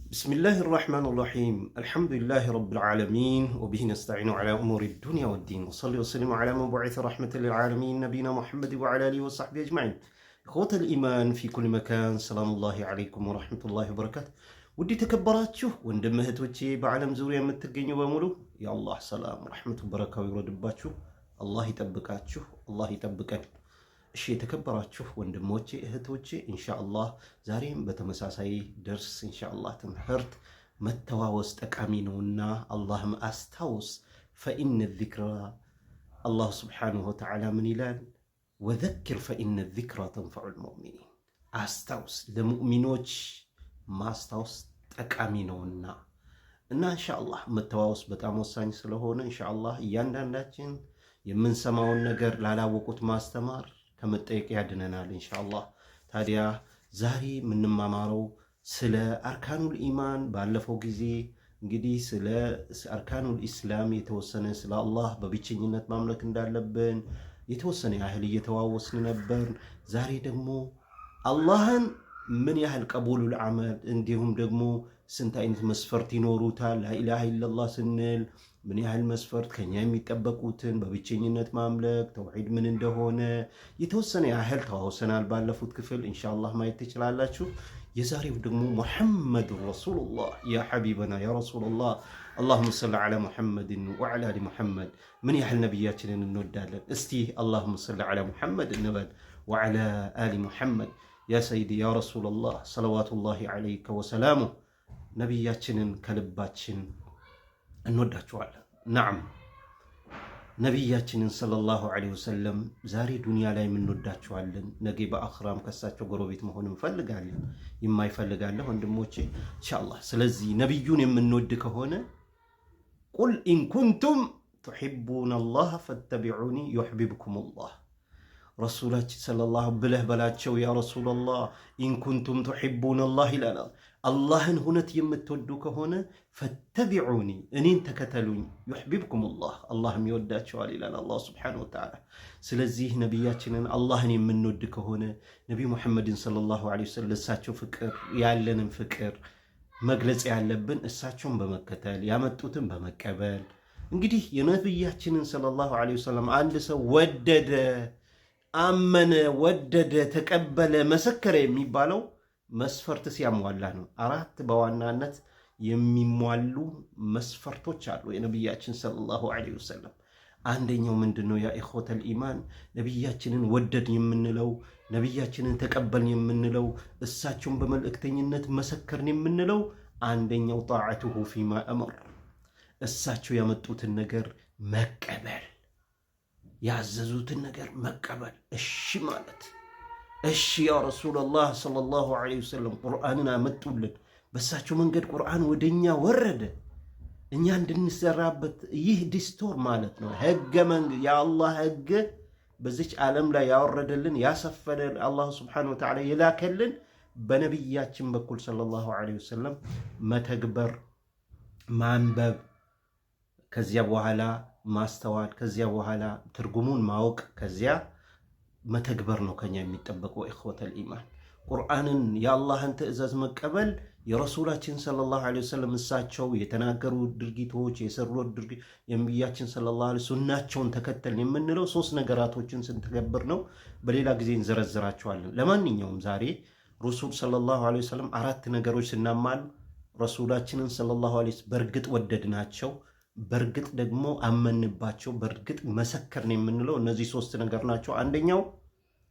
بسم الله الرحمن الرحيم الحمد لله رب العالمين وبه نستعين على أمور الدنيا والدين وصلي وسلم على مبعوث رحمة للعالمين نبينا محمد وعلى آله وصحبه أجمعين إخوة الإيمان في كل مكان سلام الله عليكم ورحمة الله وبركاته ودي تكبراتشو وندمهت وجهي بعالم زوريا متقينيو بمولو يا الله سلام ورحمة وبركاته ويردباتشو الله يتبكاتشو الله يتبكات እሺ የተከበራችሁ ወንድሞቼ እህቶቼ ኢንሻአላህ ዛሬም በተመሳሳይ ደርስ ኢንሻአላህ ትምህርት መተዋወስ ጠቃሚ ነውና አላህም አስታውስ فإن الذكرى الله سبحانه وتعالى من ይላል وذكر فإن الذكرى تنفع المؤمنين አስታውስ ለሙእሚኖች ማስታወስ ጠቃሚ ነውና እና ኢንሻአላህ መተዋወስ በጣም ወሳኝ ስለሆነ ኢንሻአላህ እያንዳንዳችን የምንሰማውን ነገር ላላወቁት ማስተማር ከመጠየቅ ያድነናል ኢንሻአላህ። ታዲያ ዛሬ የምንማማረው ስለ አርካኑል ኢማን ባለፈው ጊዜ እንግዲህ ስለ አርካኑል ኢስላም የተወሰነ ስለ አላህ በብቸኝነት ማምለክ እንዳለብን የተወሰነ ያህል እየተዋወስን ነበር። ዛሬ ደግሞ አላህን ምን ያህል ቀቡሉል አመል እንዲሁም ደግሞ ስንት አይነት መስፈርት ይኖሩታል ላኢላሃ ኢላላህ ስንል ምን ያህል መስፈርት ከኛ የሚጠበቁትን በብቸኝነት ማምለክ ተውሂድ ምን እንደሆነ የተወሰነ ያህል ተዋውሰናል ባለፉት ክፍል ኢንሻአላህ ማየት ትችላላችሁ። የዛሬው ደግሞ ሙሐመድ ረሱሉላህ ያ ሐቢበና ያ ረሱሉላህ اللهم صل على محمد وعلى ال محمد من ያህል ነብያችንን እንወዳለን እስቲ اللهم صل على محمد እንበል وعلى ال محمد يا سيدي يا رسول الله صلوات الله عليك وسلامه ነብያችንን ከልባችን እንወዳቸዋለን። ናም ነብያችንን ሰለላሁ ዐለይሂ ወሰለም ዛሬ ዱንያ ላይ እንወዳቸዋለን፣ ነገ በአኽራም ከሳቸው ጎረቤት መሆን እንፈልጋለን። የማይፈልጋለ ወንድሞቼ ኢንሻአላህ። ስለዚህ ነብዩን የምንወድ ከሆነ ቁል ኢን ኩንቱም ቱሒቡነ አላህ ፈተቢዑኒ ዩሕቢብኩሙላህ ረሱላችን ሰለላሁ ብለህ በላቸው ያ ረሱላላህ ኢን ኩንቱም ቱሒቡነ አላህ ይላል። አላህን ሁነት የምትወዱ ከሆነ ፈተቢዑኒ እኔን ተከተሉኝ ዩሕቢብኩሙላህ አላህም ይወዳቸዋል ይላል አላህ ሱብሓነሁ ወተዓላ። ስለዚህ ነቢያችንን አላህን የምንወድ ከሆነ ነቢዩ ሙሐመድን ሰለላሁ ዐለይሂ ወሰለም እሳቸው ፍቅር ያለንን ፍቅር መግለጽ ያለብን እሳቸውን በመከተል ያመጡትን በመቀበል። እንግዲህ የነቢያችንን ሰለላሁ ዐለይሂ ወሰለም አንድ ሰው ወደደ፣ አመነ፣ ወደደ፣ ተቀበለ፣ መሰከረ የሚባለው መስፈርት ሲያሟላ ነው። አራት በዋናነት የሚሟሉ መስፈርቶች አሉ የነቢያችን ሰለላሁ ዐለይሂ ወሰለም። አንደኛው ምንድነው? ያ ኢኽወተል ኢማን ነቢያችንን ወደድ የምንለው ነቢያችንን ተቀበልን የምንለው እሳቸውን በመልእክተኝነት መሰከርን የምንለው አንደኛው ጣዓቱሁ ፊማ አመር እሳቸው ያመጡትን ነገር መቀበል፣ ያዘዙትን ነገር መቀበል፣ እሺ ማለት። እሺ ያ ረሱላላህ ሰለላሁ ዐለይሂ ወሰለም ቁርአንን አመጡልን፣ በሳቸው መንገድ ቁርአን ወደኛ ወረደ፣ እኛ እንድንሰራበት። ይህ ዲስቶር ማለት ነው፣ ህገ መንግስት የአላህ ህግ በዚች ዓለም ላይ ያወረደልን ያሰፈረልን አላህ ሱብሓነሁ ወተዓላ የላከልን በነቢያችን በኩል ሰለላሁ ዐለይሂ ወሰለም መተግበር፣ ማንበብ፣ ከዚያ በኋላ ማስተዋል፣ ከዚያ በኋላ ትርጉሙን ማወቅ፣ ከዚያ መተግበር ነው ከኛ የሚጠበቀው። ኢኽወተል ኢማን ቁርአንን የአላህን ትእዛዝ መቀበል፣ የረሱላችን ሰለላሁ ዐለይሂ ወሰለም እሳቸው የተናገሩ ድርጊቶች የሰሩት ድርጊት የነቢያችን ሰለላሁ ዐለይሂ ሱናቸውን ተከተልን የምንለው ሶስት ነገራቶችን ስንተገብር ነው። በሌላ ጊዜ እንዘረዝራቸዋለን። ለማንኛውም ዛሬ ረሱል ሰለላሁ ዐለይሂ ወሰለም አራት ነገሮች ስናማል ረሱላችንን ሰለላሁ ዐለይሂ በእርግጥ ወደድናቸው፣ በእርግጥ ደግሞ አመንባቸው፣ በእርግጥ መሰከርን የምንለው እነዚህ ሶስት ነገር ናቸው። አንደኛው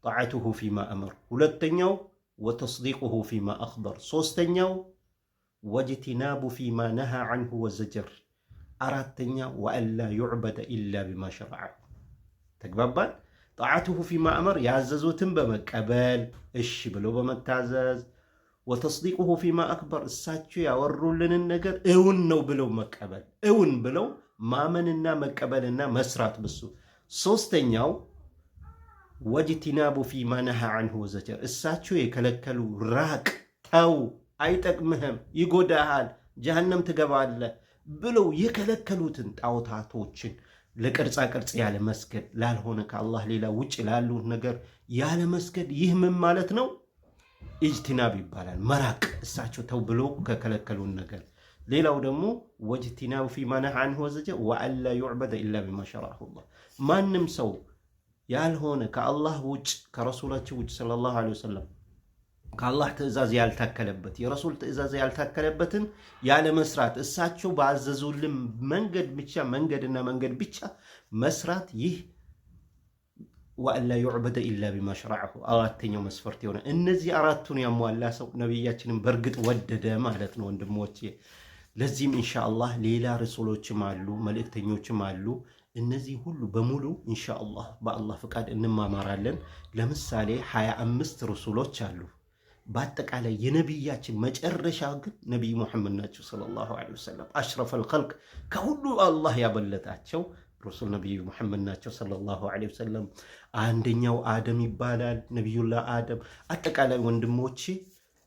ጣዓቱሁ ፊማ አመር፣ ሁለተኛው ወተስዲቁሁ ፊማ አኽበር፣ ሶስተኛው ወጅቲናቡ ፊማ ነሃ ዐንሁ ወዘጀር፣ አራተኛ ወአላ ዩዕበደ ኢላ ቢማ ሸረዐ። ተግባባን? ጣዓቱሁ ፊማ አመር ያዘዙትን በመቀበል እሺ ብሎ በመታዘዝ፣ ወተስዲቁሁ ፊማ አክበር እሳቸው ያወሩልንን ነገር እውን ነው ብለው መቀበል፣ እውን ብለው ማመንና መቀበልና መስራት ብሱ። ሶስተኛው ወጅቲናቡ ፊማ ነሃ ዐንሁ ወዘጀር እሳቸው የከለከሉ ራቅ፣ ተው፣ አይጠቅምህም፣ ይጎዳሃል፣ ጀሃነም ትገባለህ ብለው የከለከሉትን ጣዖታቶችን ለቅርጻ ቅርጽ ያለ መስገድ፣ ላልሆነ ከአላህ ሌላ ውጭ ላሉ ነገር ያለ መስገድ። ይህ ምን ማለት ነው? ኢጅቲናብ ይባላል፣ መራቅ እሳቸው ተው ብሎ ከከለከሉን ነገር። ሌላው ደግሞ ወጅቲናብ ፊማ ነሃ ዐንሁ ወዘጀ ወአላ ዩዕበደ ኢላ ቢማ ሸረዐሁላህ። ማንም ሰው ያልሆነ ከአላህ ውጭ ከረሱላችን ውጭ ሰለላሁ ዐለይሂ ወሰለም ከአላህ ትእዛዝ ያልታከለበት የረሱል ትእዛዝ ያልታከለበትን ያለ መስራት እሳቸው ባዘዙልን መንገድና መንገድ ብቻ መስራት ይህ ወአላ ዩዕበደ ኢላ ቢማ ሸረዐሁ አራተኛው መስፈርት የሆነ እነዚህ አራቱን ያሟላ ሰው ነቢያችንን በእርግጥ ወደደ ማለት ነው ወንድሞቼ። ለዚህም ኢንሻአላህ ሌላ ረሱሎችም አሉ መልእክተኞችም አሉ። እነዚህ ሁሉ በሙሉ ኢንሻአላህ በአላህ ፍቃድ እንማማራለን። ለምሳሌ 25 ረሱሎች አሉ። በአጠቃላይ የነቢያችን መጨረሻ ግን ነቢይ ሙሐመድ ናቸው ሰለላሁ ዐለይሂ ወሰለም። አሽረፈል ኸልቅ ከሁሉ አላህ ያበለጣቸው ረሱል ነቢዩ ሙሐመድ ናቸው ሰለላሁ ዐለይሂ ወሰለም። አንደኛው አደም ይባላል፣ ነቢዩላህ አደም። አጠቃላይ ወንድሞቼ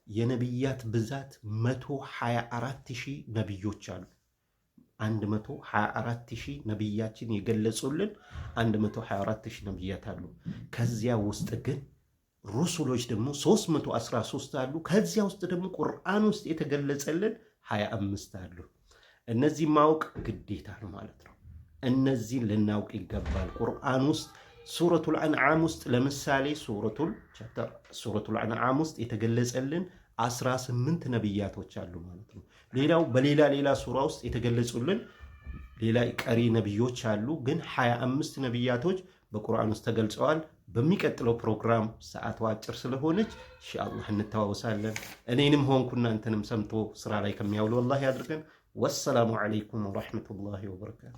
የነቢያት ብዛት 124,000 ነቢዮች አሉ። 124,000 ነቢያችን የገለጹልን 124,000 ነቢያት አሉ። ከዚያ ውስጥ ግን ሩሱሎች ደግሞ 313 አሉ። ከዚያ ውስጥ ደግሞ ቁርአን ውስጥ የተገለጸልን 25 አሉ። እነዚህ ማወቅ ግዴታ ነው ማለት ነው። እነዚህን ልናውቅ ይገባል። ቁርአን ውስጥ ሱረቱል አንዓም ውስጥ ለምሳሌ ሱረቱል አንዓም ውስጥ የተገለጸልን 18 ነቢያቶች አሉ ማለት ነው። ሌላው በሌላ ሱራ ውስጥ የተገለጹልን ሌላ ቀሪ ነቢዮች አሉ። ግን 25 ነቢያቶች በቁርአን ውስጥ ተገልጸዋል። በሚቀጥለው ፕሮግራም ሰዓቱ አጭር ስለሆነች ኢንሻአላህ እንተዋወሳለን። እኔንም ሆንኩ እናንተንም ሰምቶ ስራ ላይ ከሚያውሉ አላህ ያድርገን። ወሰላሙ ዐለይኩም ወራህመቱላሂ ወበረካቱ።